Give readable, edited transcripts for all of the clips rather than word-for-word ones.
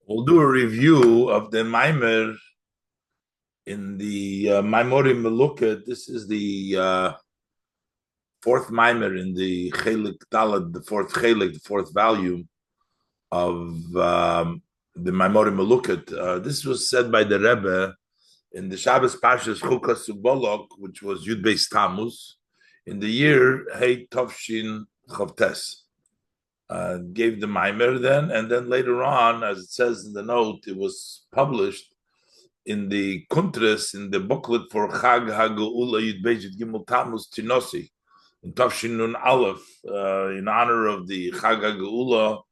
We'll do a review of the Maimer in the Maimorim Melukat. This is the fourth Maimer in the Chelik Dalad, the fourth Chelik, the fourth volume of the Maimorim Melukat. This was said by the Rebbe in the Shabbos Pashas Chukah Subolok, which was Yud Beis Tamuz, in the year h'tshkט Chavtes. Gave the Maimer then, and then later on, as it says in the note, it was published in the Kuntres, in the booklet for Chag HaGeula Yud Beis Yud Gimel Tammuz Tinosi, in Tafshin Nun Aleph, in honor of the Chag HaGeula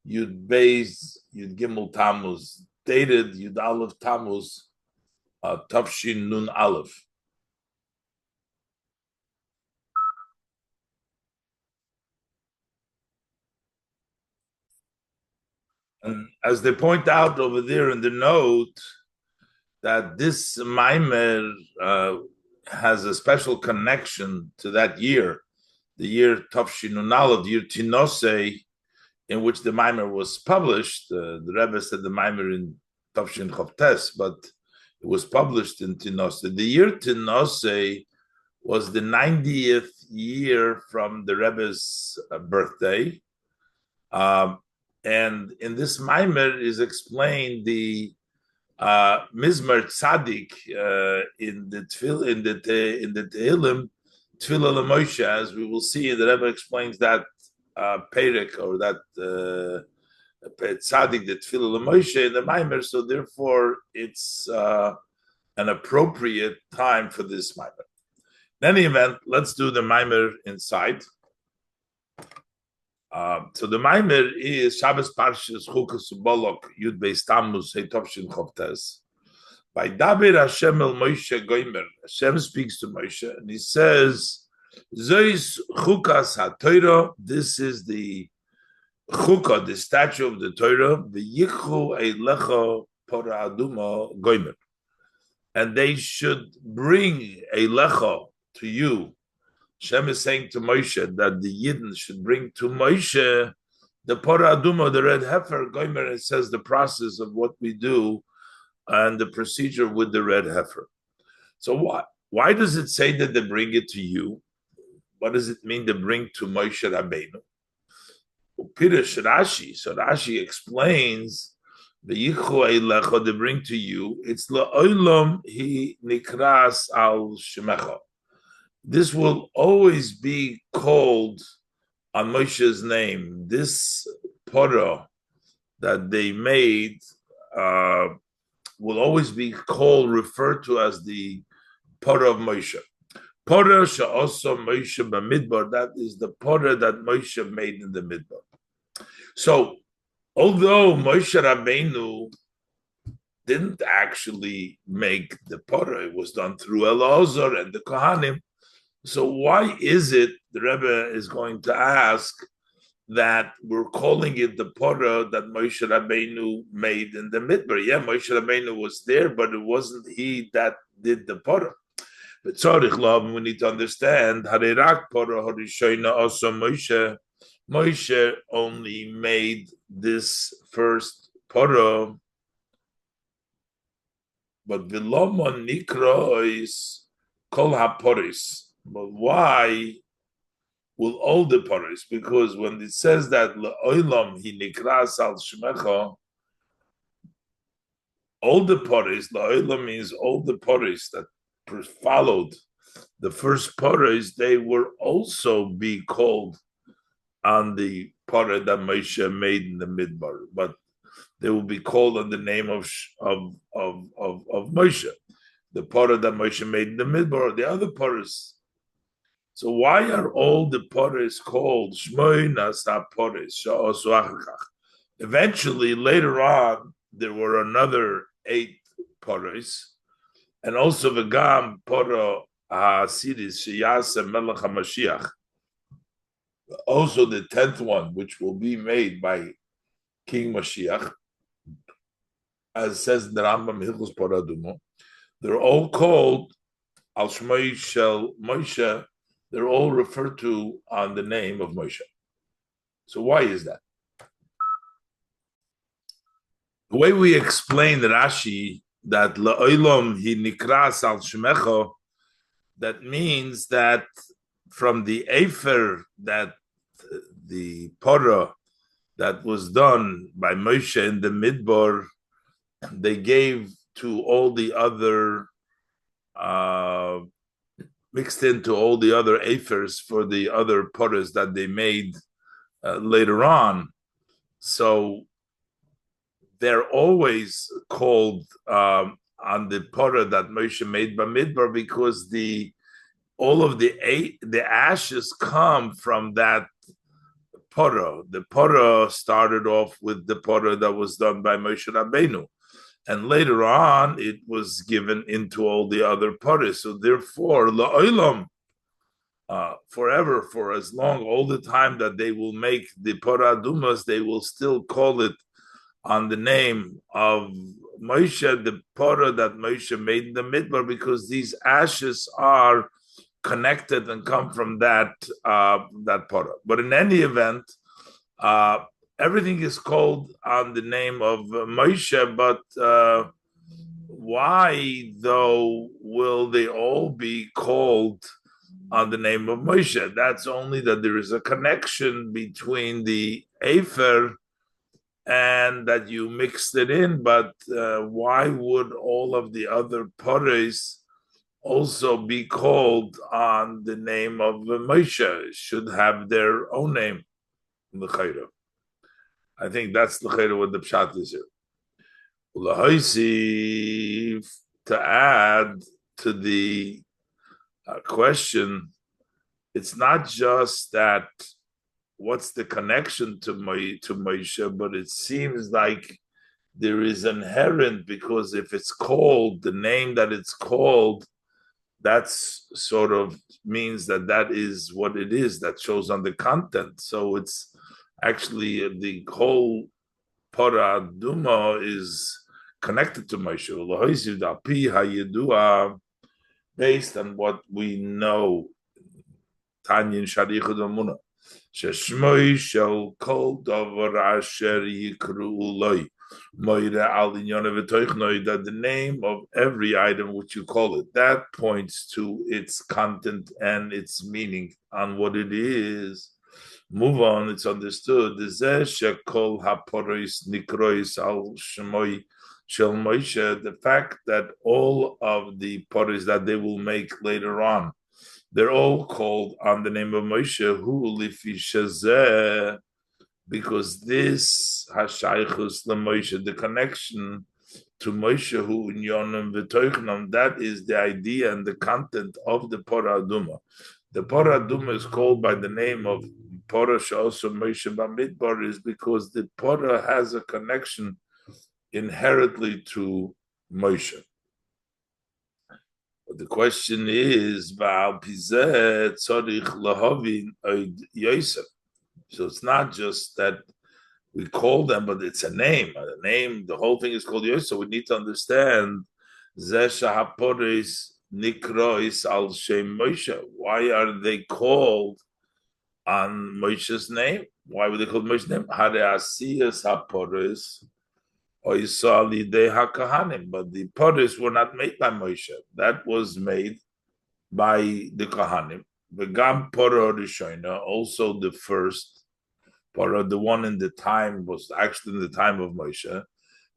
Yud Beis Yud Gimel Tammuz, dated Yud Aleph Tammuz, Tafshin Nun Aleph. And as they point out over there in the note, that this Maimer has a special connection to that year, the year Tafshin Nun Aleph, the year Tinose, in which the Maimer was published. The Rebbe said the Maimer in Tafshin Chavtes, but it was published in Tinose. The year Tinose was the 90th year from the Rebbe's birthday. And in this Maimer is explained the Mizmar Tzadik in the Tehillim, Tefillah LaMoshe, as we will see, the Rebbe explains that Perek, or that Tzadik, the Tefillah LaMoshe in the Maimer, so therefore it's an appropriate time for this Maimer. In any event, let's do the Maimer inside. So the Maimer is Shabbos Parshas Chukah Subolok Yud Beis Tammuz h'tshkט Chavtes. By Daber Hashem el Moshe Goimer, Hashem speaks to Moshe and he says, "Zois Chukas HaTorah." This is the Chukah, the statue of the Torah. V'yichu eilecha pora aduma Goimer, and they should bring eilecha to you. Hashem is saying to Moshe that the Yidden should bring to Moshe the Pora Aduma, the red heifer. Goimer, it says the process of what we do and the procedure with the red heifer. So why does it say that they bring it to you? What does it mean to bring to Moshe Rabbeinu? Pirish Rashi. So Rashi explains the Yichu Eilecha, they bring to you. It's la'olam hi nikras al shemecha. This will always be called on Moshe's name. This Porah that they made will always be called, referred to as the Porah of Moshe. Porah she'oso Moshe b'midbar. That is the Porah that Moshe made in the Midbar. So, although Moshe Rabbeinu didn't actually make the Porah, it was done through Elazar and the Kohanim. So why is it, the Rebbe is going to ask, that we're calling it the Porah that Moshe Rabbeinu made in the Midbar? Yeah, Moshe Rabbeinu was there, but it wasn't he that did the Porah. But Tzorich Lov, we need to understand, Harirak Porah Harishoina also Moshe only made this first Porah, but Vilomon Nikrois Kol HaPoris. But why will all the paris? Because when it says that le'olam hi nikras al shemecha, all the paris, le'olam means all the paris that followed the first paris, they will also be called on the parah that Moshe made in the Midbar, but they will be called on the name of Moshe. The parah that Moshe made in the Midbar, the other paris. So why are all the Poris called Shmoy Nasa Poris? Eventually, later on, there were another 8 Poris, and also V'gam Poro HaSidis Sheyasa Melech HaMashiach. Also the 10th one, which will be made by King Mashiach, as says in the Rambam Hilchos Pora Adumo. They're all called Al Shmoy Shel Moshe. They're all referred to on the name of Moshe. So why is that? The way we explain Rashi that la'olam hi nikras al shemecho, that means that from the Efer, that the Porah that was done by Moshe in the Midbar, they gave to all the other, mixed into all the other Efers for the other Porahs that they made later on. So they're always called on the Porah that Moshe made by Midbar because all of the ashes come from that Porah. The Porah started off with the Porah that was done by Moshe Rabbeinu, and later on it was given into all the other Porahs. So therefore, la'olam, forever, for as long, all the time that they will make the Porah Adumas, they will still call it on the name of Moshe, the Porah that Moshe made in the Midbar, because these ashes are connected and come from that Porah. But in any event, everything is called on the name of Moshe, but why, though, will they all be called on the name of Moshe? That's only that there is a connection between the Efer and that you mixed it in, but why would all of the other Porahs also be called on the name of Moshe? Should have their own name in the Chayra. I think that's the Chayra what the Pshat is here. To add to the question, it's not just that what's the connection to Moshe, but it seems like there is inherent, because if it's called the name that it's called, that's sort of means that is what it is, that shows on the content. So it's actually the whole Porah Duma is connected to Moshe. Based on what we know, Tanyin Sharichud Amuna, Sheshmoi shel kol davar asher yikru loy, moira al inyon v'toichnoi, that the name of every item which you call it, that points to its content and its meaning on what it is. Move on, it's understood. Shekol haporos nikrois al shmoi shel Moshe, the fact that all of the poros that they will make later on, they're all called on the name of Moshe, who lifi shazeh, because this hashaychus leMoshe, the connection to Moshe, who in Yonim v'toichnam, that is the idea and the content of the Porah Aduma. The Porah Aduma is called by the name of Porah She'oso Moshe Bamidbar, is because the Porah has a connection inherently to Moshe. But the question is, so it's not just that we call them, but it's a name. A name, the whole thing is called Yosef. So we need to understand Nikrois al Shem Moshe. Why are they called on Moshe's name? Why were they called Moshe's name? Hareasiyas haporis. But the potters were not made by Moshe. That was made by the Kohanim. V'gam Porah Rishona, also the first Porah, the one in the time, was actually in the time of Moshe.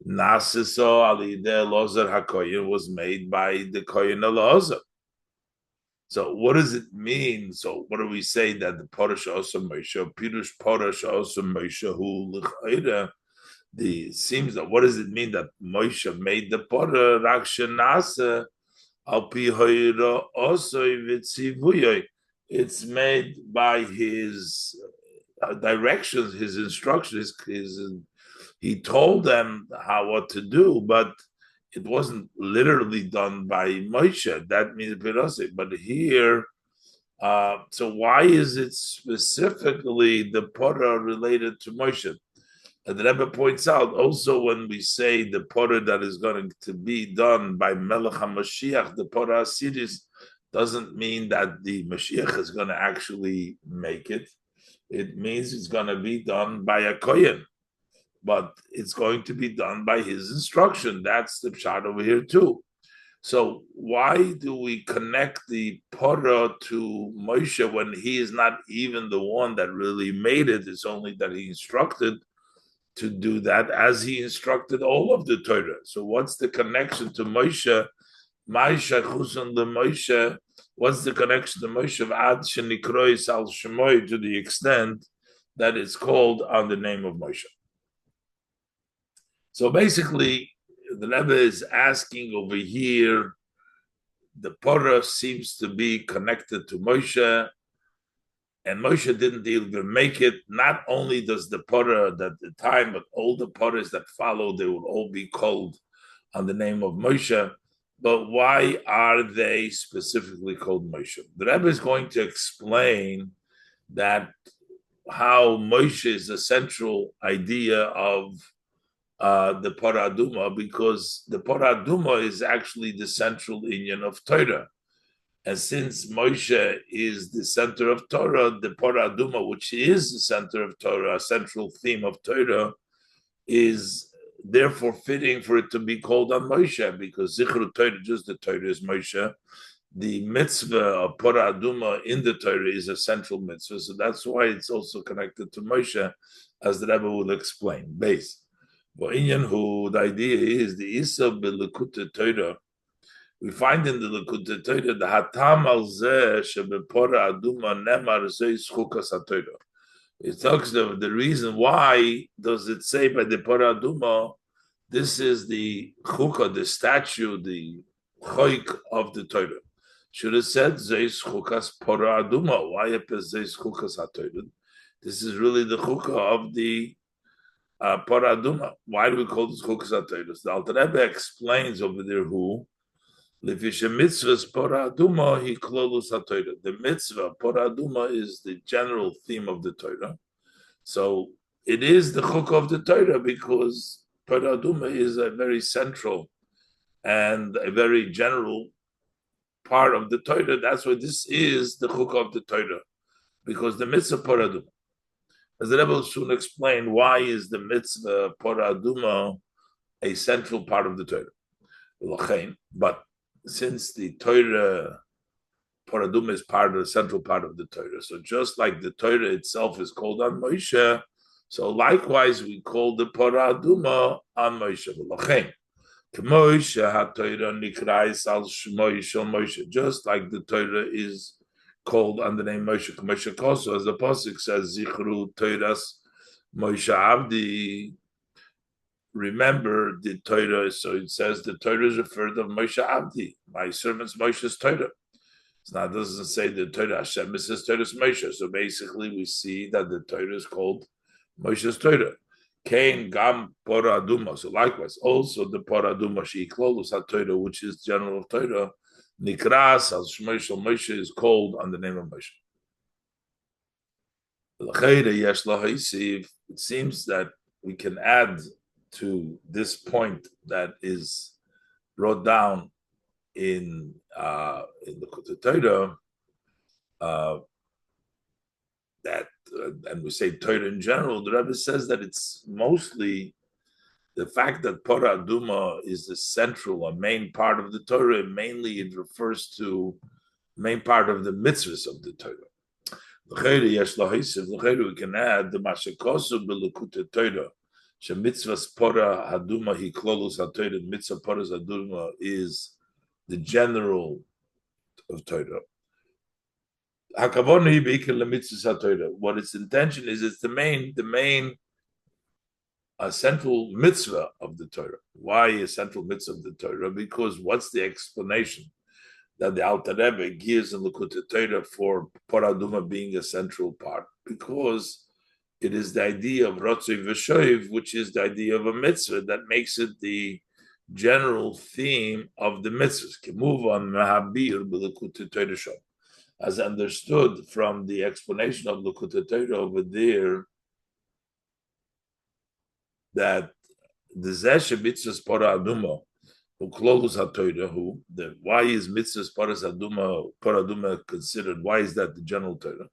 Nasiso alideh Lozer HaKoyen, was made by the Kohen Elazar. So what does it mean? So what do we say that the Porah also Moshe, Pirush Porah also Moshe, who l'chayre, seems that what does it mean that Moshe made the Porah Rakshanasa al pi hoira also vitzivuyoy? It's made by his directions, his instructions. He told them what to do, but it wasn't literally done by Moshe. That means Pirosik. But here, so why is it specifically the Porah related to Moshe? And the Rebbe points out also when we say the Porah that is going to be done by Melech HaMashiach, the Porah series, doesn't mean that the Mashiach is going to actually make it. It means it's going to be done by a Kohen. but it's going to be done by his instruction. That's the pshat over here too. So why do we connect the Torah to Moshe when he is not even the one that really made it? It's only that he instructed to do that as he instructed all of the Torah. So what's the connection to Moshe? What's the connection to Moshe of Ad Shenikrois al Shemoy to the extent that it's called on the name of Moshe? So basically, the Rebbe is asking over here, the Torah seems to be connected to Moshe, and Moshe didn't even make it. Not only does the Torah at the time, but all the Torahs that follow, they will all be called on the name of Moshe. But why are they specifically called Moshe? The Rebbe is going to explain that how Moshe is the central idea of the Paraduma, because the Paraduma is actually the central inyan of Torah. And since Moshe is the center of Torah, the Paraduma, which is the center of Torah, a central theme of Torah, is therefore fitting for it to be called on Moshe, because Zichru Torah, just the Torah is Moshe. The mitzvah of Paraduma in the Torah is a central mitzvah, so that's why it's also connected to Moshe, as the Rebbe will explain. Base. Well, the idea is the Isa B'Likutei Torah. We find in the Likutei Torah the Hatam al Zeh Shebepora Aduma Nemar Zeis Chukas HaTorah. It talks of the reason why does it say by the Pora Aduma, this is the Chukah, the statue, the Choik of the Torah. Should have said Zeis Chukas Pora Aduma. Why Zeis Chukas HaTorah? This is really the Chukah of the Paraduma. Why do we call this Chukas HaTorah? The Alter Rebbe explains over there who Lefisha mitzvahs Paraduma he klolus HaTorah. The mitzvah Paraduma is the general theme of the Torah. So it is the Chukah of the Torah because Paraduma is a very central and a very general part of the Torah. That's why this is the Chukah of the Torah, because the mitzvah Paraduma. As the Rebbe will soon explain, why is the mitzvah Paraduma a central part of the Torah? But since the Torah Paraduma is part of the central part of the Torah, so just like the Torah itself is called on Moshe, so likewise we call the Paraduma on Moshe. Just like the Torah is called on the name Moshe, Moshe Koso, as the pasuk says, Zichru Torahs Moshe Avdi. Remember the Torah, so it says the Torah is referred to Moshe Avdi, my servant's Moshe's Torah. It's not, it doesn't say the Torah Hashem, it says Torah's Moshe. So basically we see that the Torah is called Moshe's Torah. Kain Gam Paraduma. So likewise, also the Paraduma Sheiklolos HaTorah, which is general of Torah, Nikras as Shmoshel Moshe is called on the name of Moshe. It seems that we can add to this point that is brought down in the Chokta Torah, that and we say Torah in general, the Rebbe says that it's mostly the fact that Pora Aduma is the central or main part of the Torah. Mainly, it refers to main part of the mitzvahs of the Torah. We can add the Mashakosu B'Likutei Torah. Mitzvahs Pora Haduma Hi Klolus HaTorah. Mitzvah Pora Haduma is the general of Torah. What its intention is, it's the main central mitzvah of the Torah. Why a central mitzvah of the Torah? Because what's the explanation that the Alter Rebbe gives in Likutei Torah for Paraduma being a central part? Because it is the idea of Rotzei V'Shoiv, which is the idea of a mitzvah that makes it the general theme of the mitzvahs. Kemuvan Mehabir B'Likutei Torah Shom. As understood from the explanation of Likutei Torah over there, that the Zeshe mitzvahs Pora Aduma, who klolus HaTorah, why is mitzvahs Pora Aduma considered? Why is that the general Torah?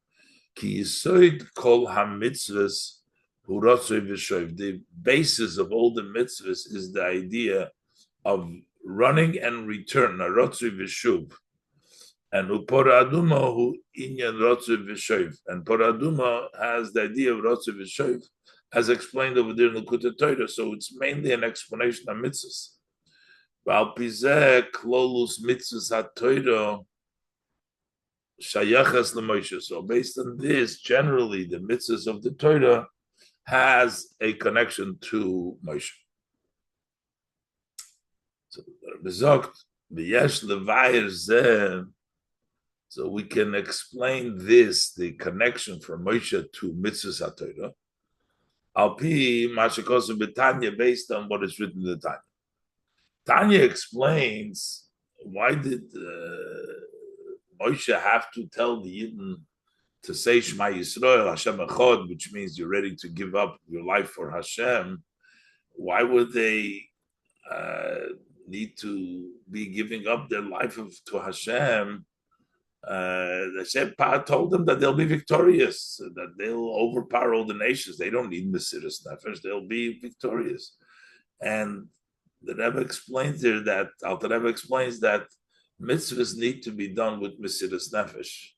Ki yisoid kol ha-mitzvahs The basis of all the mitzvahs is the idea of running and return, Rotzu v'shuv. And Poraduma who inyan Rotzu v'shuv. And Poraduma has the idea of Rotzu v'shuv, as explained over there in the Hukut Torah. So it's mainly an explanation of mitzvahs. Val pizeh klolus mitzvahs haTorah shayachas l'Moshe. So based on this, generally the mitzvahs of the Torah has a connection to Moshe. So so we can explain this, the connection from Moshe to mitzvahs haTorah, Alpi Mashikosu B'Tanya, based on what is written in the Tanya. Tanya explains why did Moshe have to tell the Yidden to say Shema Yisrael, Hashem Echad, which means you're ready to give up your life for Hashem. Why would they need to be giving up their life to Hashem? Hashem told them that they'll be victorious, that they'll overpower all the nations. They don't need Mesiras Nefesh, they'll be victorious. And the Rebbe explains there that, Alter Rebbe explains that mitzvahs need to be done with Mesiras Nefesh.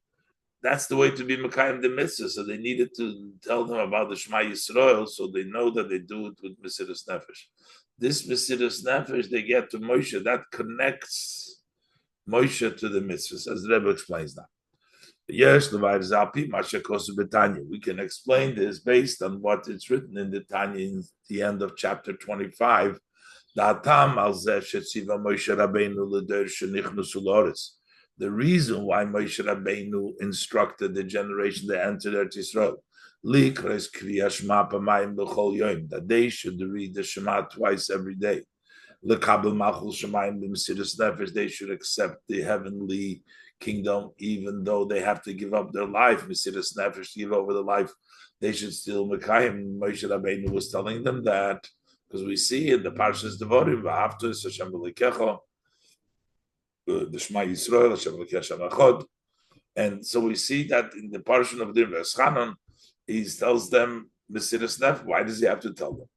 That's the way to be Mekayim the mitzvah. So they needed to tell them about the Shema Yisrael, so they know that they do it with Mesiras Nefesh. This Mesiras Nefesh they get to Moshe, that connects Moshe to the mitzvahs, as the Rebbe explains now. Yes, we can explain this based on what is written in the Tanya in the end of chapter 25. The reason why Moshe Rabbeinu instructed the generation that entered Eretz Yisrael, that they should read the Shema twice every day. They should accept the heavenly kingdom, even though they have to give up their life. Mesiras Nefesh, give over the life, they should still Mekayim. Moshe Rabbeinu was telling them that, because we see in the Parshas Devarim, V'ahavtu Hashem B'leikecha, the Shema Yisrael, Hashem B'leikecha Echad. And so we see that in the portion of the Veschanon, he tells them Mesiras Nefesh. Why does he have to tell them?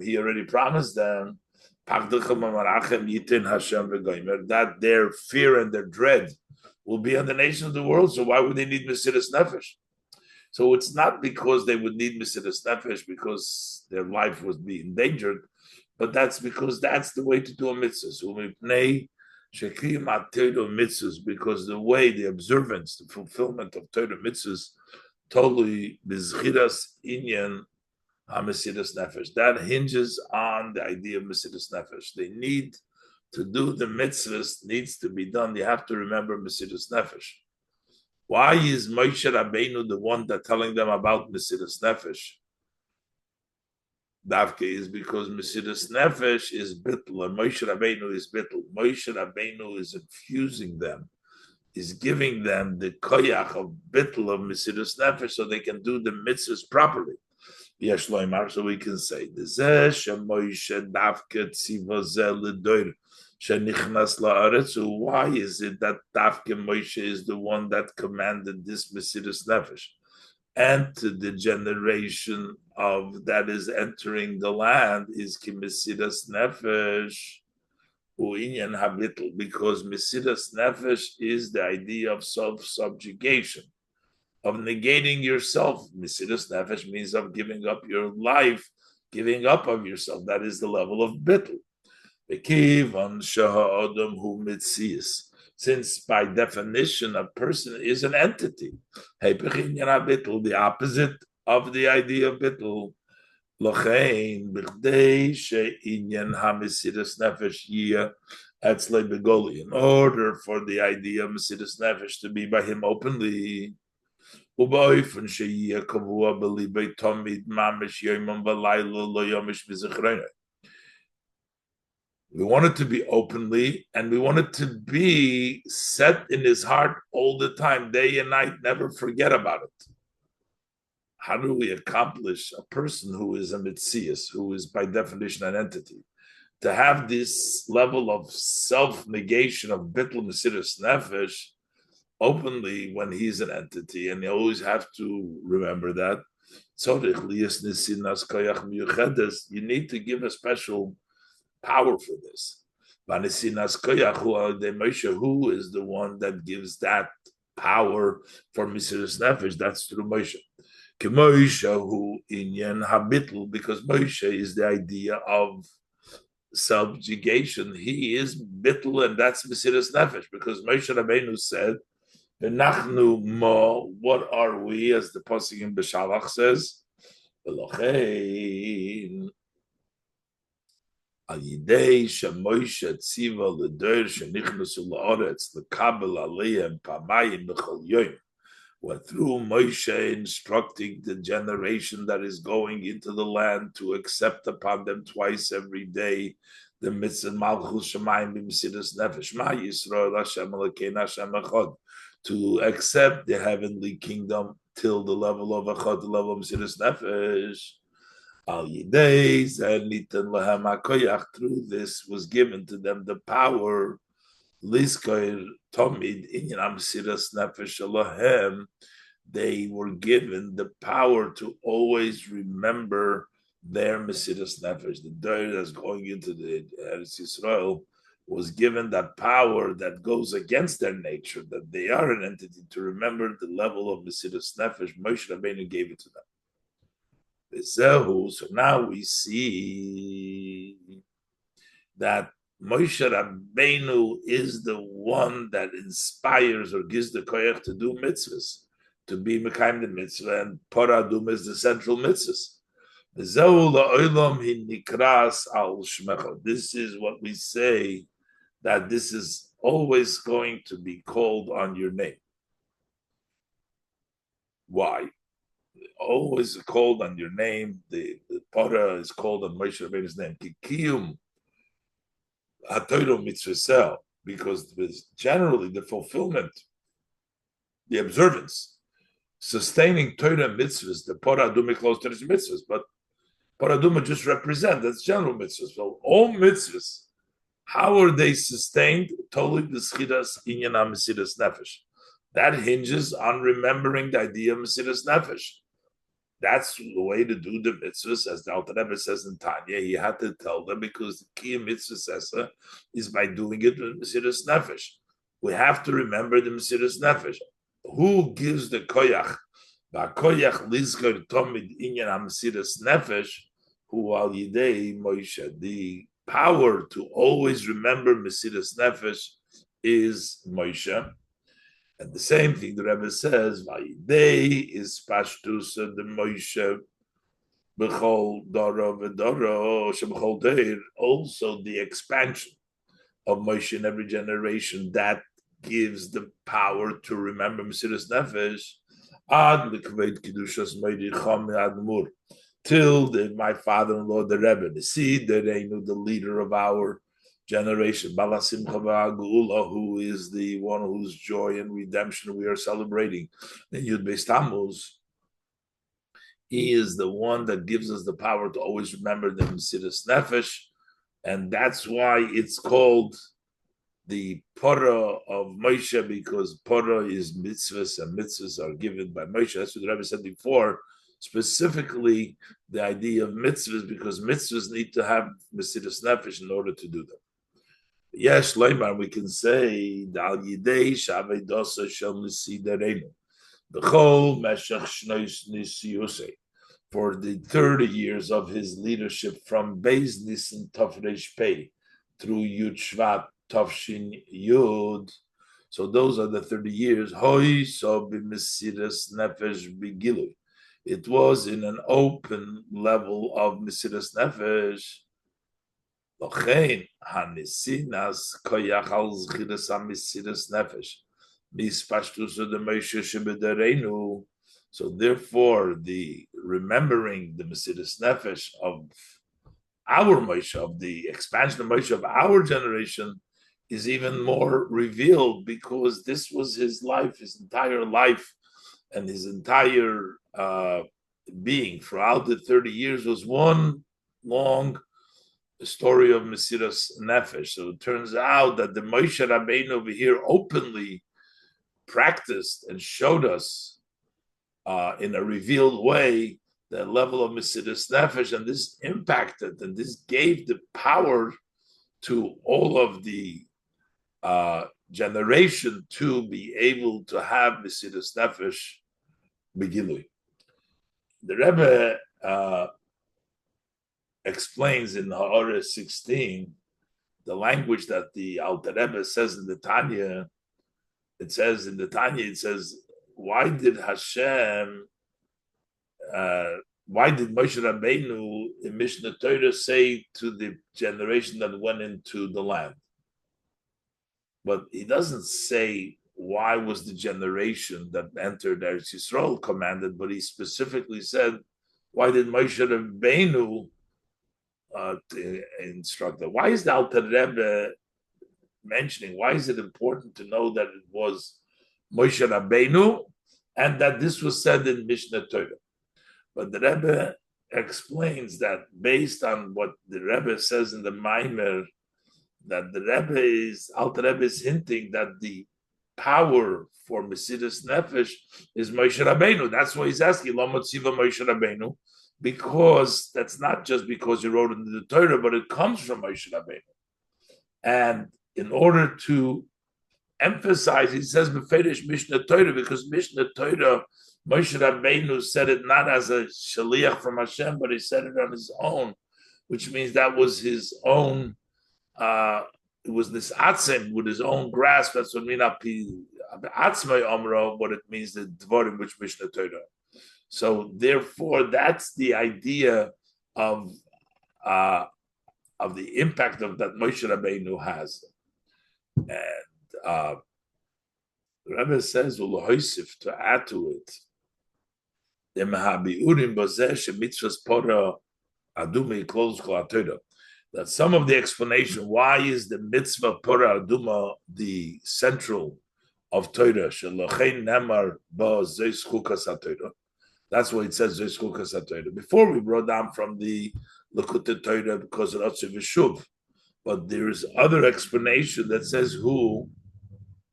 He already promised them that their fear and their dread will be on the nations of the world. So why would they need Mesiras Nefesh? So it's not because they would need Mesiras Nefesh because their life would be endangered, but that's because that's the way to do a mitzvah. So mitzvahs, because the way, the observance, the fulfillment of Torah mitzvahs, totally bizchiras inyan ha-Mesiras Nefesh. That hinges on the idea of Mesiras Nefesh. They need to do the mitzvahs, needs to be done. They have to remember Mesiras Nefesh. Why is Moshe Rabbeinu the one that telling them about Mesiras Nefesh? Davke is because Mesiras Nefesh is bittul, and Moshe Rabbeinu is bittul. Moshe Rabbeinu is infusing them, is giving them the koyach of bittul of Mesiras Nefesh so they can do the mitzvahs properly. Yesh loimar, so we can say, why is it that Davke Moshe is the one that commanded this Mesiras Nefesh? And to the generation of that is entering the land is ki Mesiras Nefesh u'inyan habitl, because Mesiras Nefesh is the idea of self-subjugation, of negating yourself. Mesiras Nefesh means of giving up your life, giving up of yourself. That is the level of bitl. Since by definition a person is an entity, the opposite of the idea of bittul. In order for the idea of Mesiras Nefesh to be by him openly, we want it to be openly, and we want it to be set in his heart all the time, day and night, never forget about it. How do we accomplish a person who is a mitzias, who is by definition an entity, to have this level of self-negation of bittul Mesiras Nefesh? openly when he's an entity, and you always have to remember that. You need to give a special power for this. Who is the one that gives that power for Mesiras Nefesh? That's through Moshe. Who inyan habitl, because Moshe is the idea of subjugation. He is bitl, and that's Mesiras Nefesh, because Moshe Rabbeinu said, "V'nachnu mo." What are we, as the pasuk in Beshalach says? V'lochein al yidei sheMoshe tziva l'der shenichnasu la'oretz l'kabel aliyah pamayim b'chol yom. What through Moshe instructing the generation that is going into the land to accept upon them twice every day the mitzvah malchus shemayim b'mesiras nefesh ma Yisrael Hashem Elokeinu Hashem Echad, to accept the heavenly kingdom till the level of Echad, the level of mesiras nefesh. Al yidei zenitan lahem hakoyach, through this was given to them the power. Lizkoir Tomid Inyan Mesiras Nefesh Elohem, they were given the power to always remember their Mesiras Nefesh. The Doir that's going into the Eretz Yisrael was given that power that goes against their nature, that they are an entity, to remember the level of Mesiras Nefesh. Moshe Rabbeinu gave it to them. So now we see that Moshe Rabbeinu is the one that inspires or gives the koyach to do mitzvahs, to be mekayim the mitzvah, and Paradum is the central mitzvahs. This is what we say, that this is always going to be called on your name. Why? Always called on your name. The Parah is called on Moshe Rabbeinu's name. Kikiyum because generally the fulfillment, the observance, sustaining Torah mitzvahs, the Paraduma close to the mitzvahs, but Paraduma just represent, that's general mitzvahs. So all mitzvahs, how are they sustained? Totally the schidas inyan mesiras nefesh. That hinges on remembering the idea of mesiras nefesh. That's the way to do the mitzvahs, as the Alter Rebbe says in Tanya. He had to tell them, because the key mitzvah is by doing it with Mesiras Nefesh. We have to remember the Mesiras Nefesh. Who gives the koyach? Koyach lizkor tomid inyan Mesiras Nefesh, who al yidei Moshe. The power to always remember Mesiras Nefesh is Moshe. And the same thing the Rebbe says, Vayidei is Pashtus the Moshe B'chol Doro V'Doro Sheb'chol Deir. Also the expansion of Moshe in every generation, that gives the power to remember Mesiras Nefesh Ad L'Kveit Kedushas Meiri Chom Admur, till my father-in-law the Rebbe, the seed that they knew, the leader of our generation, who is the one whose joy and redemption we are celebrating in Yud Beis Tamuz. He is the one that gives us the power to always remember the Mesiras Nefesh, and that's why it's called the Parah of Moshe, because Parah is mitzvahs, and mitzvahs are given by Moshe. That's what the Rebbe said before, specifically the idea of mitzvahs, because mitzvahs need to have Mesiras Nefesh in order to do them. Yes, Leimar, we can say Dal Yidei Shavei Dosa Shel Nisidarenu, the whole Meshach Shnois Nisiyusei, for the 30 years of his leadership from Beis Nisan Tafresh Pei through Yud Shvat Tafshin Yud. So those are the 30 years. Hoi so b'Mesiras Nefesh b'Gilui. It was in an open level of Mesiras Nefesh. Lochein hanisinas koyach al zchiras amisiras nefesh mispashtus the Moshe shebederenu. So therefore, the remembering the Mesiras Nefesh of our Moshe, of the expansion of Moshe of our generation, is even more revealed, because this was his life, his entire life, and his entire being throughout the 30 years was one long story of Mesiras Nefesh. So it turns out that the Moshe Rabbeinu over here openly practiced and showed us in a revealed way the level of Mesiras Nefesh, and this impacted and this gave the power to all of the generation to be able to have Mesiras Nefesh Begilui. The Rebbe explains in Ha'ara 16 the language that the Alter Rebbe says in the Tanya. It says in the Tanya, why did Hashem, why did Moshe Rabbeinu in Mishnah Torah say to the generation that went into the land? But he doesn't say why was the generation that entered Eretz Yisrael commanded, but he specifically said, why did Moshe Rabbeinu instruct them? Why is the Alter Rebbe mentioning, why is it important to know that it was Moshe Rabbeinu and that this was said in Mishnah Torah? But the Rebbe explains that based on what the Rebbe says in the Maimer, that the Alter Rebbe is hinting that the power for Mesiras Nefesh is Moshe Rabbeinu. That's why he's asking, Lo Motziva Moshe Rabbeinu, because that's not just because he wrote it in the Torah, but it comes from Moshe Rabbeinu. And in order to emphasize, he says Beferish Mishnah Torah, because Mishnah Torah, Moshe Rabbeinu said it not as a shaliach from Hashem, but he said it on his own, which means that was his own. It was this atzim with his own grasp. That's what mean atzmai omro, what it means the dvarim which Mishnah Torah. So therefore, that's the idea of the impact of that Moshe Rabbeinu has. And the Rebbe says, to add to it, the Mehabiurim Bazeh mitzvahs pora aduma close Torah. That some of the explanation why is the mitzvah pora aduma the central of Torah. Shelochein nemar ba zeis chukas haTorah. That's why it says zeis chukas haTorah. Before we brought down from the Lekutei Torah because of Ratziv V'Shuv, but there is other explanation that says who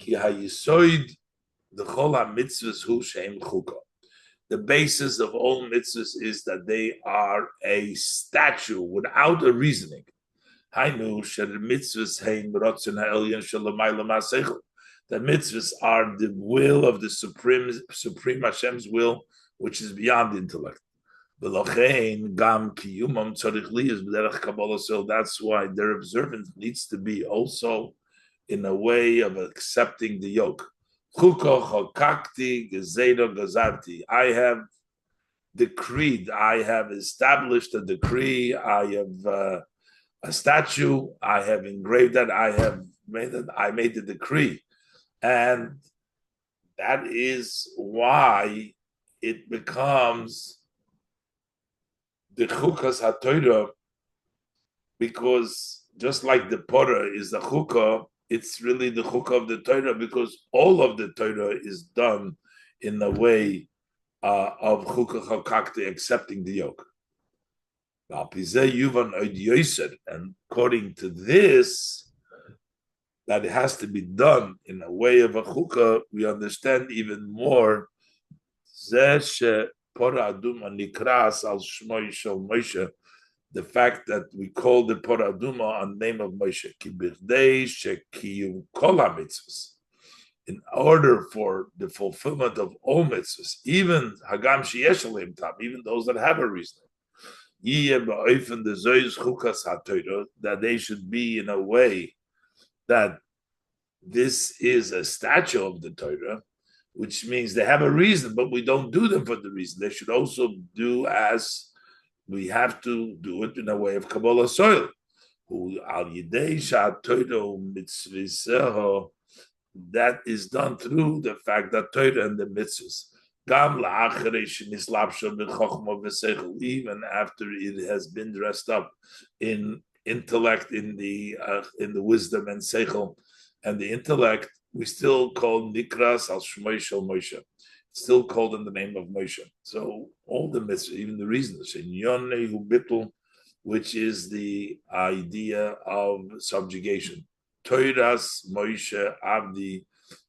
ki hayisoid the chol mitzvahs hu sheim chukah. The basis of all mitzvahs is that they are a statue without a reasoning. Hainu shel mitzvahs hein rotzen ha'elyon shelamayla ma'aseichel. The mitzvahs are the will of the supreme Hashem's will, which is beyond the intellect. That's why their observance needs to be also in a way of accepting the yoke. I have decreed, I have established a decree, I have a statue, I have engraved that, I made the decree. And that is why it becomes the chukas haTorah, because just like the Torah is the chukah, it's really the chukah of the Torah, because all of the Torah is done in the way of chukah chokakti, accepting the yoke. And according to this, that it has to be done in a way of a chukah, we understand even more. The fact that we call the Pora Aduma on the name of Moshe, in order for the fulfillment of all mitzvahs, even Hagam Sheyesh Aleim Tam, even those that have a reason, that they should be in a way that this is a statue of the Torah, which means they have a reason, but we don't do them for the reason. They should also do as we have to do it in a way of Kabbalah soil. That is done through the fact that Torah and the mitzvahs, even after it has been dressed up in intellect, in the wisdom and seichel and the intellect, we still call Nikras al Shmoi Shel Moshe. Still called in the name of Moshe. So all the mitzvahs, even the reasons, which is the idea of subjugation. Toiras Moshe Abdi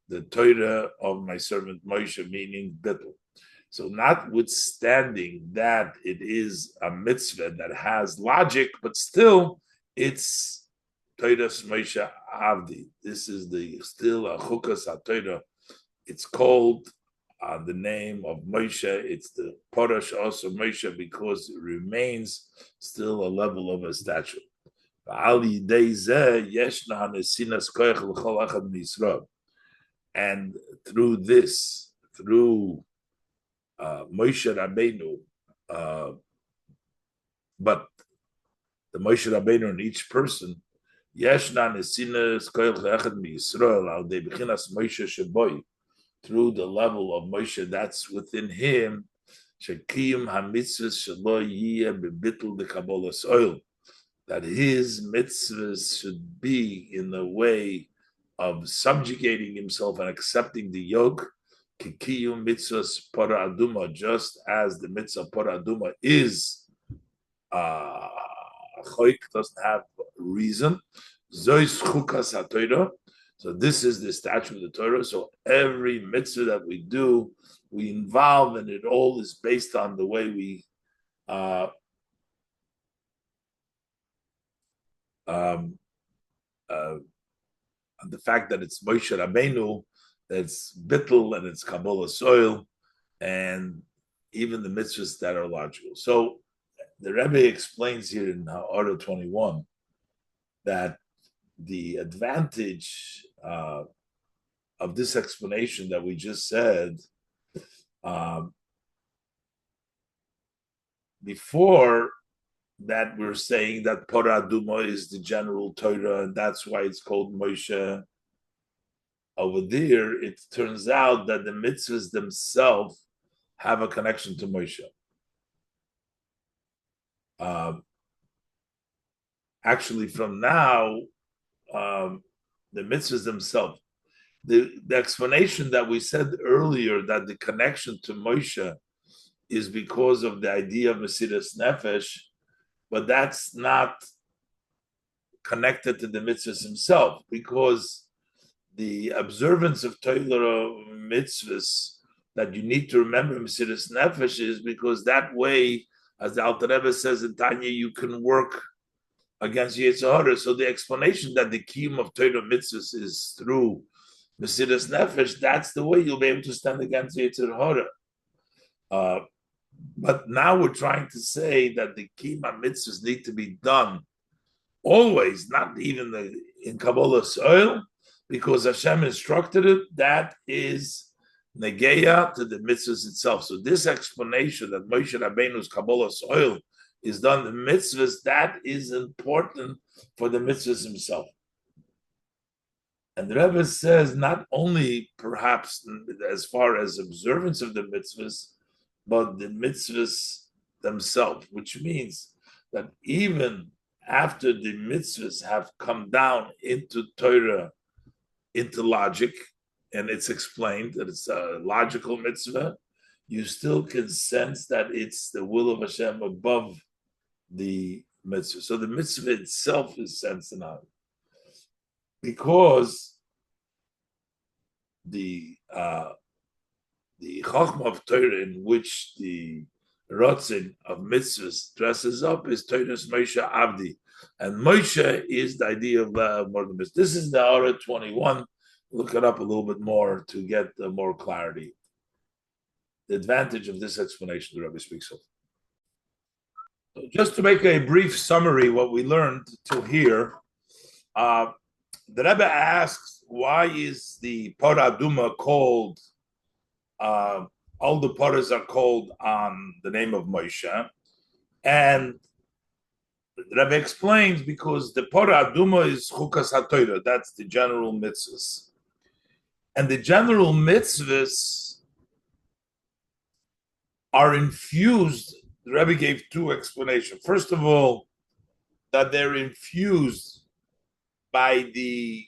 the Torah of my servant Moshe, meaning bittul. So notwithstanding that it is a mitzvah that has logic, but still it's Torah's Moshe Avdi. This is still a chukas HaTorah. It's called the name of Moshe. It's the Parash also Moshe because it remains still a level of a statue. And through this, through Moshe Rabbeinu, but the Moshe Rabbeinu in each person, through the level of Moshe that's within him, that his mitzvahs should be in the way of subjugating himself and accepting the yoke, kikiyum mitzvahs para aduma, just as the mitzvah para aduma is choik, doesn't have reason. Zois chukas haTorah. So this is the statute of the Torah. So every mitzvah that we do, we involve, and it all is based on the way we the fact that it's Moshe Rabbeinu, it's bittul and it's Kabbalah soil, and even the mitzvahs that are logical. So the Rebbe explains here in Order 21 that the advantage of this explanation that we just said before that, we're saying that Torah Duma is the general Torah, and that's why it's called Moshe. Over there, it turns out that the mitzvahs themselves have a connection to Moshe. Actually, from now, the mitzvahs themselves, the explanation that we said earlier, that the connection to Moshe is because of the idea of Mesiras Nefesh, but that's not connected to the mitzvahs himself, because the observance of Torah mitzvahs that you need to remember Mesiras Nefesh is because that way, as the Alter Rebbe says in Tanya, you can work against Yetzer Hara. So the explanation that the kiyum of Torah mitzvahs is through Mesiras Nefesh, that's the way you'll be able to stand against Yetzer Hara. But now we're trying to say that the kiyum mitzvahs need to be done always, not even in Kabbalah soil, because Hashem instructed it. That is negeya to the mitzvahs itself. So this explanation that Moshe Rabbeinu's Kabbalah soil is done the mitzvahs, that is important for the mitzvahs himself. And the Rebbe says not only perhaps as far as observance of the mitzvahs, but the mitzvahs themselves, which means that even after the mitzvahs have come down into Torah, into logic, and it's explained that it's a logical mitzvah, you still can sense that it's the will of Hashem above the mitzvah. So the mitzvah itself is sensed out, because the Chochmah of Torah in which the Rotzin of mitzvahs dresses up is Torah's Moshe Avdi. And Moshe is the idea of more than mitzvahs. This is the Orah 21. Look it up a little bit more to get more clarity. The advantage of this explanation the Rebbe speaks of. So just to make a brief summary, what we learned till here, the Rebbe asks, why is the Parah Aduma called, all the Parahs are called on the name of Moshe? And the Rebbe explains, because the Parah Aduma is Chukas HaTorah, that's the general mitzvahs. And the general mitzvahs are infused. The Rebbe gave two explanations. First of all, that they're infused by the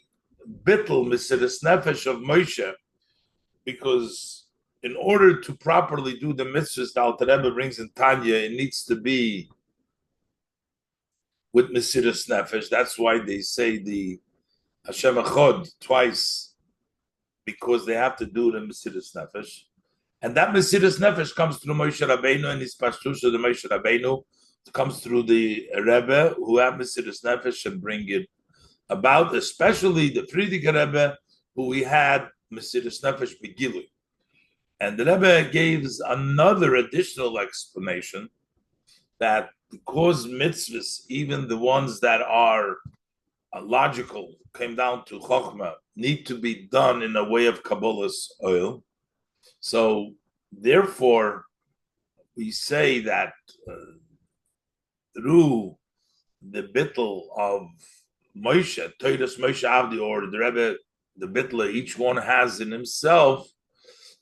bittul Mesiras Nefesh of Moshe, because in order to properly do the mitzvahs the Alter Rebbe brings in Tanya, it needs to be with Mesiras Nefesh. That's why they say the Hashem Echad twice because they have to do the Mesiras Nefesh. And that Mesiras Nefesh comes through Moshe Rabbeinu and his Pashtusha, the Moshe Rabbeinu. It comes through the Rebbe who have Mesiras Nefesh and bring it about, especially the Frierdiker Rebbe, who we had Mesiras Nefesh Begilui. And the Rebbe gives another additional explanation that because mitzvahs, even the ones that are logical, came down to Chokhmah, need to be done in a way of Kabbalah's oil. So therefore, we say that through the bittul of Moshe, Toidas Moshe Avdi, or the Rebbe, the bittul each one has in himself,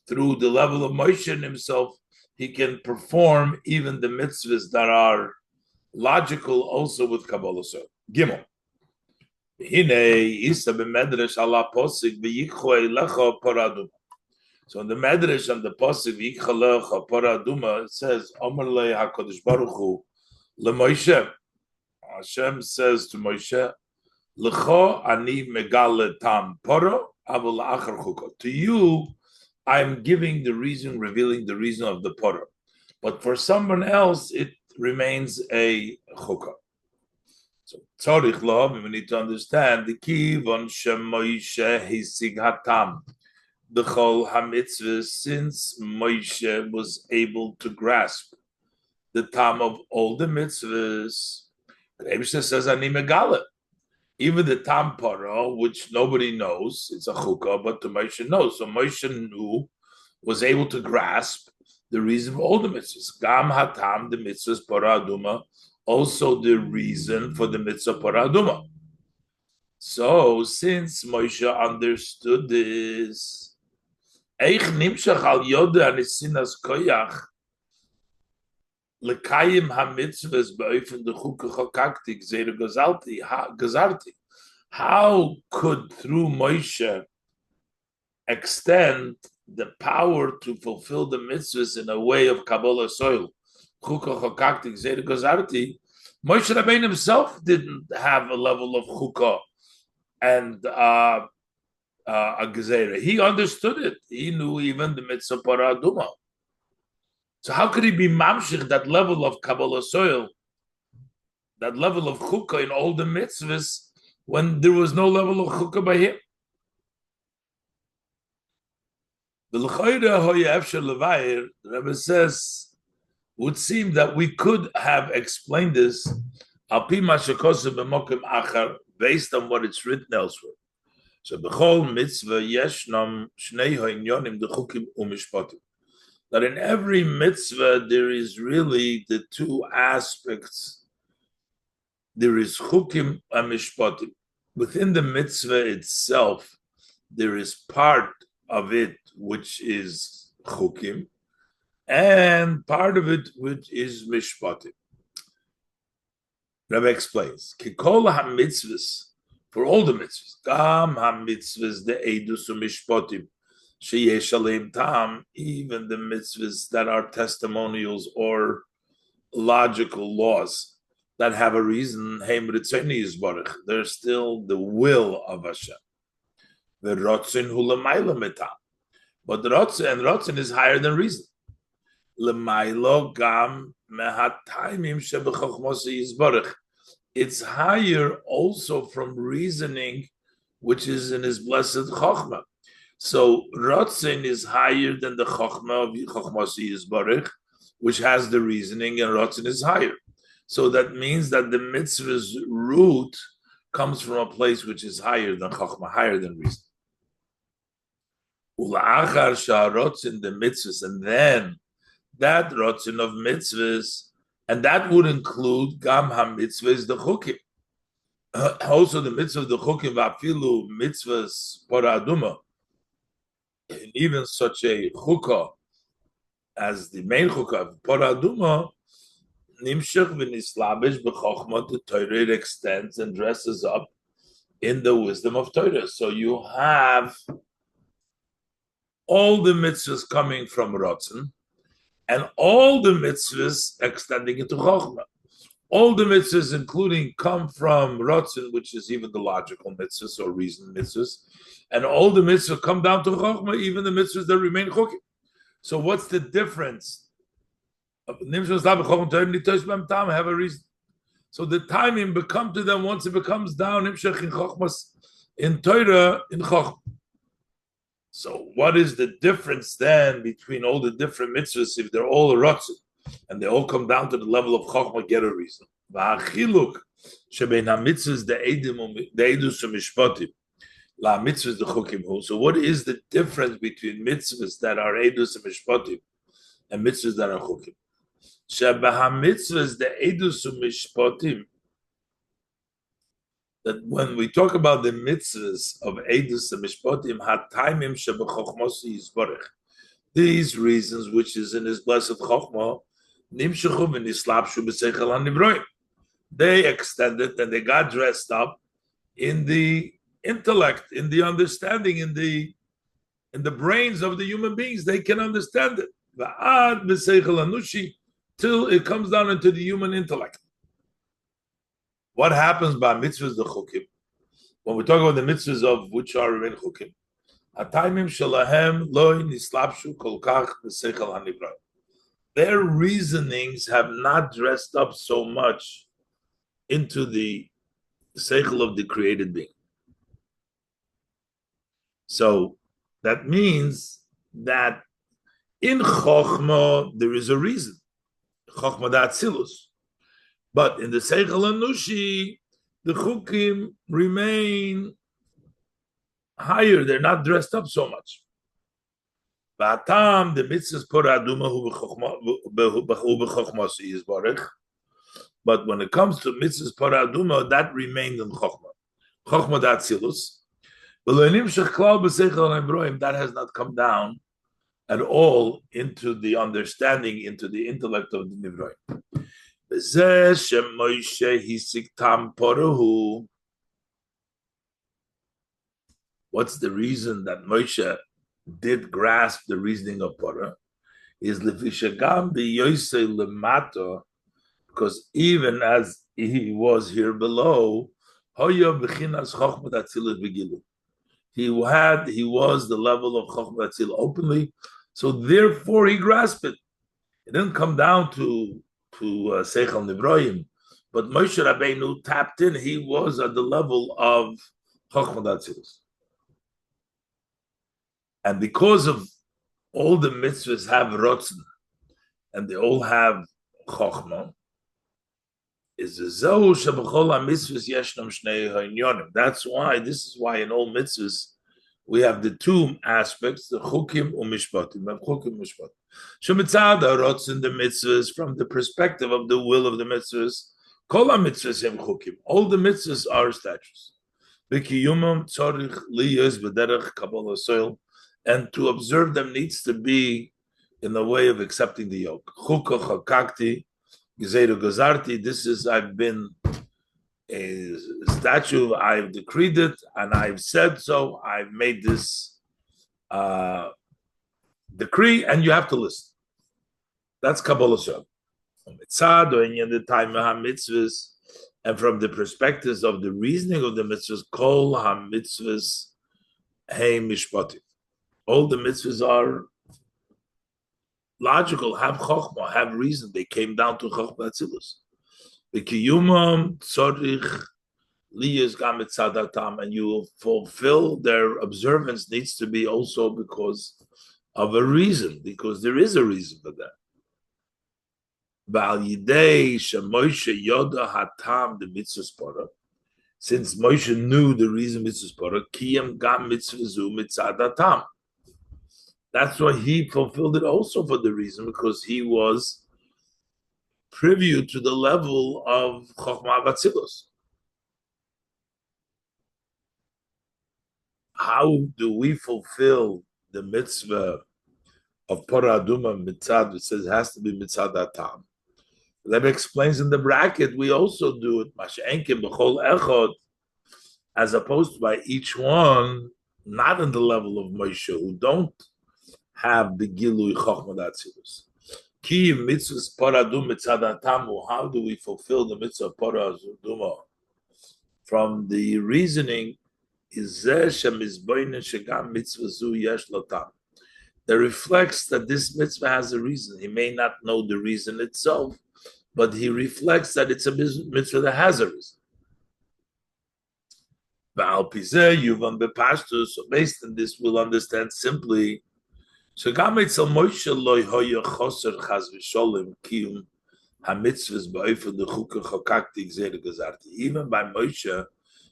through the level of Moshe in himself, he can perform even the mitzvahs that are logical also with Kabbalah. So, Gimel. So in the Medrash and the Pasuk Paraduma, it says, Omer le HaKadosh Baruch Hu le Moshe. Hashem says to Moshe, L'cho ani megale tam poro avol la'achar chukah. To you, I'm giving the reason, revealing the reason of the poro. But for someone else, it remains a chukah. So tzorich lo, we need to understand the kivon sheMoshe hisig hatam. The chol hamitzvah, since Moshe was able to grasp the tam of all the mitzvahs, Rebbe says ani megale. Even the tam paro, which nobody knows, it's a chukah, but the Moshe knows. So Moshe knew, was able to grasp the reason for all the mitzvahs. Gam hatam, the mitzvahs paraduma, also the reason for the mitzvah paraduma. So since Moshe understood this, eich nimshach al yoda anisinas koyach lekayim hamitzvahs be'ofen the chukah chokakti gzeira gazarti. How could through Moshe extend the power to fulfill the mitzvahs in a way of Kabbalah soil? Chukah chokakti gzeira gazarti. Moshe Rabbeinu himself didn't have a level of chukah and a gezeira. He understood it. He knew even the mitzvah paraduma. So how could he be mamshich that level of Kabbalah soil, that level of chukah in all the mitzvahs, when there was no level of chukah by him? The Rebbe says, would seem that we could have explained this based on what it's written elsewhere. So b'chol mitzvah yeshnam shnei ha'inyonim dechukim u'mishpatim. That in every mitzvah there is really the two aspects. There is chukim and mishpatim. Within the mitzvah itself, there is part of it which is chukim, and part of it which is mishpatim. Rabbi explains, Kikol ha-mitzvahs, for all the mitzvahs, Gam ha-mitzvahs the eidus u'mishpatim, sheyesh aleim tam, even the mitzvahs that are testimonials or logical laws that have a reason, heim ritzoni yizbarich, they're still the will of Hashem. The rotzin hu l'mayla mitam, but the rotzin is higher than reason. L'maylo gam mehataimim shebechochmos yizbarich. It's higher also from reasoning, which is in his blessed chokhmah. So rotzin is higher than the chokhmah of chochmos yizbarich, which has the reasoning, and rotzin is higher. So that means that the mitzvah's root comes from a place which is higher than chokhmah, higher than reason. Ula'achar sha'rotzin the mitzvahs, and then that rotzin of mitzvahs, and that would include gam ha-mitzvahs the chukim. Also the mitzvah of the chukim v'afilu mitzvahs paraduma, and even such a chukah as the main chukah of paraduma, nimshach v'nislabish b'chokhmah, the Torah extends and dresses up in the wisdom of Torah. So you have all the mitzvahs coming from rotzen, and all the mitzvahs extending into chokhmah. All the mitzvahs, including, come from Ratzon, which is even the logical mitzvahs or reason mitzvahs, and all the mitzvahs come down to Chokhmah, even the mitzvahs that remain Chokim. So what's the difference? Have a reason. So the timing become to them once it becomes down in Chokhmas in Torah in Chokhmah. So what is the difference then between all the different mitzvahs if they're all a Ratzon and they all come down to the level of Chokhmah, get a reason? So what is the difference between mitzvahs that are edus and mishpatim and mitzvahs that are chukim? Mitzvahs the edus and mishpatim. That when we talk about the mitzvahs of edus and mishpatim, hataimim shebechokhmosi yisborech. These reasons, which is in His blessed chokhmah, nimshechu v'nislapshu b'seichel hanivroim. They extended and they got dressed up in the intellect, in the understanding, in the brains of the human beings. They can understand it. Va'ad b'seichel hanushi, till it comes down into the human intellect. What happens by mitzvahs the chukim? When we talk about the mitzvahs of which are in chukim, hataimim shalahem loy nislapshu kol kach b'seichel hanivra. Their reasonings have not dressed up so much into the seichel of the created being. So that means that in chokhmah there is a reason, chokhmah da'atzilus. But in the seichel anushi, the chukim remain higher. They're not dressed up so much. Ba'atam the mitzvahs poraduma hu b'chokhmah is barich. But when it comes to mitzvahs paraduma, that remained in chokhmah. Chokhmah da'atzilus. That has not come down at all into the understanding, into the intellect of the Nivroim. What's the reason that Moshe did grasp the reasoning of Porah? Is because even as he was here below, he was the level of Chokhmah Atzil openly, so therefore he grasped it. It didn't come down to Seichel Nivroim, but Moshe Rabbeinu tapped in. He was at the level of Chokhmah Atzil, and because of all the mitzvahs have rotzen, and they all have Chokhmah. That's why, this is why in all mitzvahs we have the two aspects, the chukim u'mishpatim. Shemitzad arotz in the mitzvahs from the perspective of the will of the mitzvahs. Kol mitzvahs hem chukim. All the mitzvahs are statutes. B'kiyumam tzorich liyos b'derech kabbalah soil, and to observe them needs to be in the way of accepting the yoke. Chukah chakakti. This is, I've been a statue, I've decreed it, and I've said so, I've made this decree, and you have to listen. That's Kabbalah Shal. And from the perspectives of the reasoning of the mitzvahs, Kol ha-mitzvahs hey mishpatim. All the mitzvahs are logical, have chokhmah, have reason. They came down to chokhmah atzilus. V'kiyumam tzorich liyas gam etzadatam, and you will fulfill their observance needs to be also because of a reason, because there is a reason for that. Ba'al yidei sheMoshe yoda hatam the mitzvahs parah. Since Moshe knew the reason mitzvahs parah, kiyam gam mitzvahzu mitzadatam. That's why he fulfilled it also for the reason, because he was privy to the level of Chokhmah Atzilus. How do we fulfill the mitzvah of Porah Aduma mitzad? It says it has to be mitzad atam. Rebbe explains in the bracket, we also do it, Masha'enkim b'chol echod, as opposed to by each one, not in the level of Moshe, who don't have the Gilui Chokhmah Atzilus. Ki mitzvahs paradum mitzadatamu. How do we fulfill the mitzvah of paraduma? From the reasoning is shegam mitzvah zu yesh lotam. That reflects that this mitzvah has a reason. He may not know the reason itself, but he reflects that it's a mitzvah that has a reason. So based on this, we'll understand simply. Even by Moshe,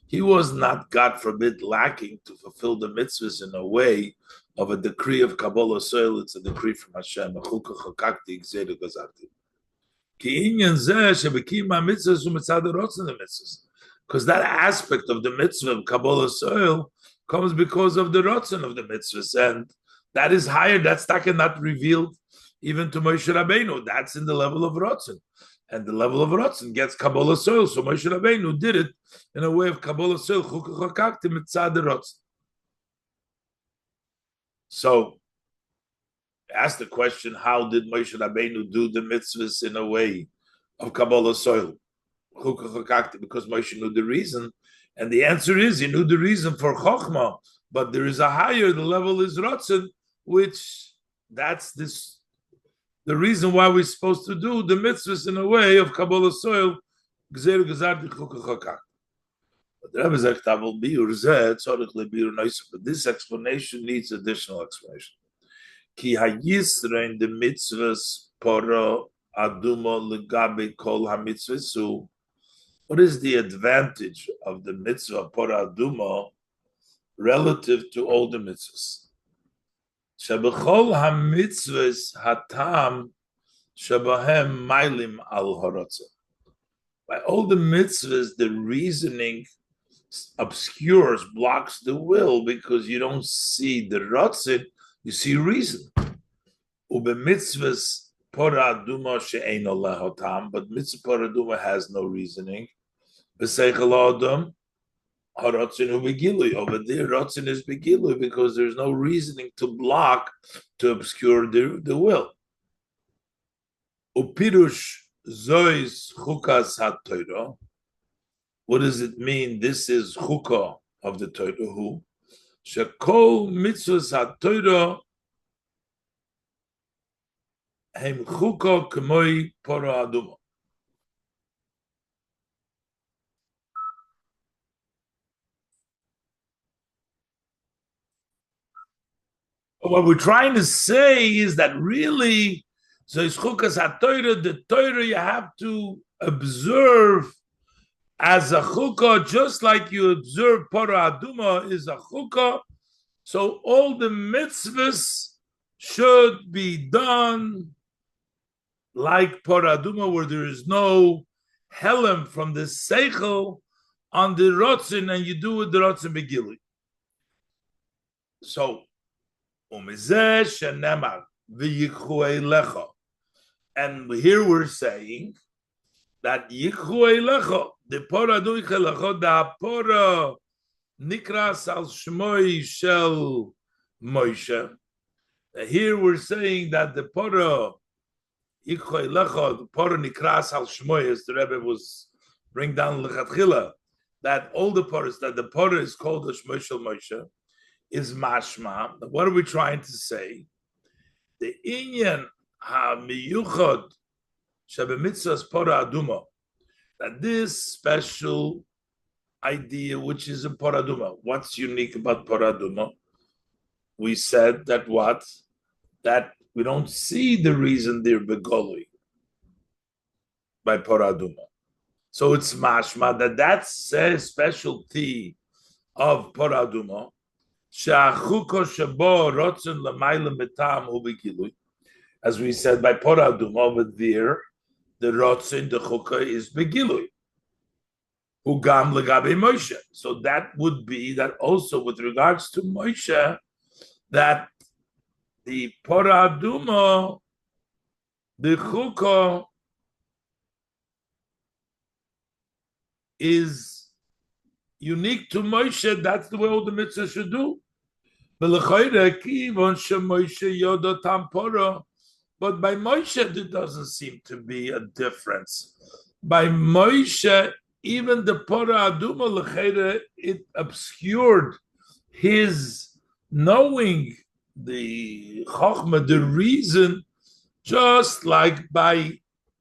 he was not, God forbid, lacking to fulfill the mitzvahs in a way of a decree of Kabbalah soil. It's a decree from Hashem. Because that aspect of the mitzvah of Kabbalah soil comes because of the rotzen of the mitzvahs, and that is higher. That's not revealed even to Moshe Rabbeinu. That's in the level of rotzen, and the level of rotzen gets Kabbalah soil. So Moshe Rabbeinu did it in a way of Kabbalah soil. So, ask the question: how did Moshe Rabbeinu do the mitzvahs in a way of Kabbalah soil? Because Moshe knew the reason, and the answer is he knew the reason for Chochmah, but there is a higher, the level is Ratzon, which that's this the reason why we're supposed to do the mitzvahs in a way of Kabbalah soil. But the Rebbe sagt, but this explanation needs additional explanation. Ki hayisrein the mitzvahs para aduma legabe kol hamitzvahsu. What is the advantage of the mitzvah para aduma relative to all the mitzvahs? Shebechol hamitzvahs hatam shebahem mailim al haratzah. By all the mitzvahs, the reasoning obscures, blocks the will because you don't see the ratzin, you see reason. Ube mitzvahs para aduma she'eino lehotam, but mitzvah para aduma has no reasoning. V'seichel adam haratzin hu begilui. Over there, ratzin is begilui because there's no reasoning to block, to obscure the will. Upirush zois chukas ha-Torah. What does it mean? This is chukah of the Torah. Who? Shekol mitzvahs ha-Torah hem chukah k'moi para aduma. What we're trying to say is that really, so it's chukas ha-Torah, the Torah you have to observe as a chukah, just like you observe para aduma is a chukah. So all the mitzvahs should be done like para aduma, where there is no helem from the seichel on the rotzin, and you do with the rotzin begili. So umizeh shenemar v'yikhu lecha, and here we're saying that yikhu lecha, the para du lecha, the para nikras al shmoi shel Moshe. Here we're saying that the para yikhu lecha, the para nikras al shmoi, as the Rebbe was bring down lechatchila, that all the paras, that the para is called the shmoi shel Moshe, is mashma. What are we trying to say? The inyan ha-miyuchad shebemitzvahs para aduma, that this special idea, which is in para aduma, what's unique about para aduma? We said that what? That we don't see the reason they're begoli by para aduma. So it's mashma that that's a specialty of para aduma. As we said by para aduma over there, the rotzin, the chukah is begilui. Ugam legabe Moshe. So that would be that also with regards to Moshe, that the para aduma, the chukah, is unique to Moshe. That's the way all the mitzvahs should do. But by Moshe, there doesn't seem to be a difference. By Moshe, even the Pora Aduma L'cheira, it obscured his knowing the Chokhmah, the reason, just like by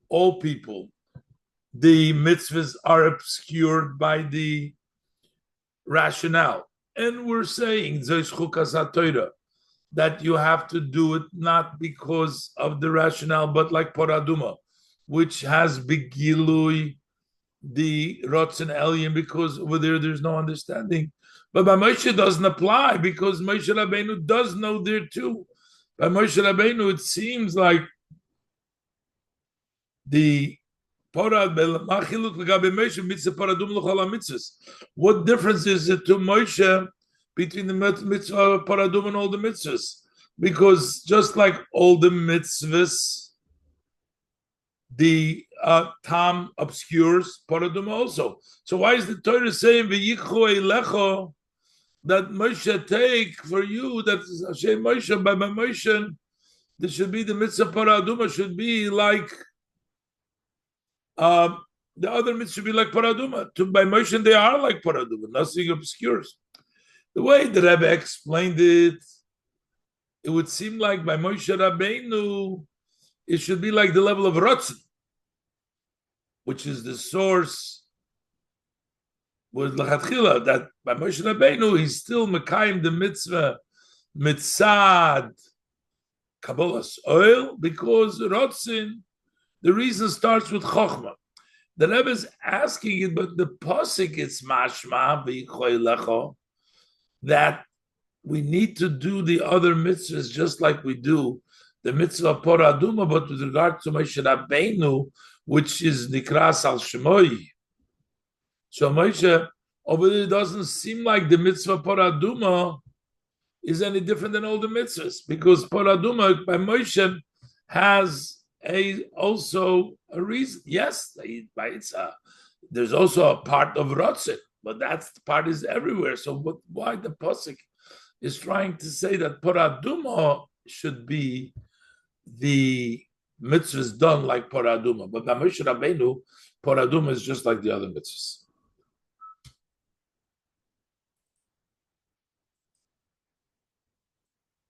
all people. The mitzvahs are obscured by the rationale. And we're saying, that you have to do it not because of the rationale, but like Paraduma, which has Begilui, the Rotzen Elyon, because over there's no understanding. But by Moshe doesn't apply because Moshe Rabbeinu does know there too. By Moshe Rabbeinu, it seems like the what difference is it to Moshe between the mitzvah of Paradum and all the mitzvahs? Because just like all the mitzvahs, the Tam obscures Paradum also. So why is the Torah saying that Moshe take for you, that Hashem Moshe, by Moshe, there should be the mitzvah Paraduma should be like the other mitzvahs should be like Paraduma. By Moshe, they are like Paraduma. Nothing obscures. The way the Rebbe explained it, it would seem like by Moshe Rabbeinu, it should be like the level of Rotzen, which is the source with Lachatchila, that by Moshe Rabbeinu, he's still Mekayim the mitzvah, mitzad, Kabbalah's oil, because Rotzen, the reason starts with Chokhmah. The Rebbe is asking it, but the Pasuk is mashma v'yichoy that we need to do the other mitzvahs just like we do the mitzvah of Poraduma, but with regard to Moshe Rabbeinu, which is Nikras al Shemoi. So Moshe, over there, doesn't seem like the mitzvah Poraduma is any different than all the mitzvahs, because Poraduma by Moshe has also a reason. Yes, there's also a part of Rotzit, but that part is everywhere. So why the Pasuk is trying to say that Paraduma should be the mitzvahs done like Paraduma, but by Moshe Rabbeinu, Paraduma is just like the other mitzvahs.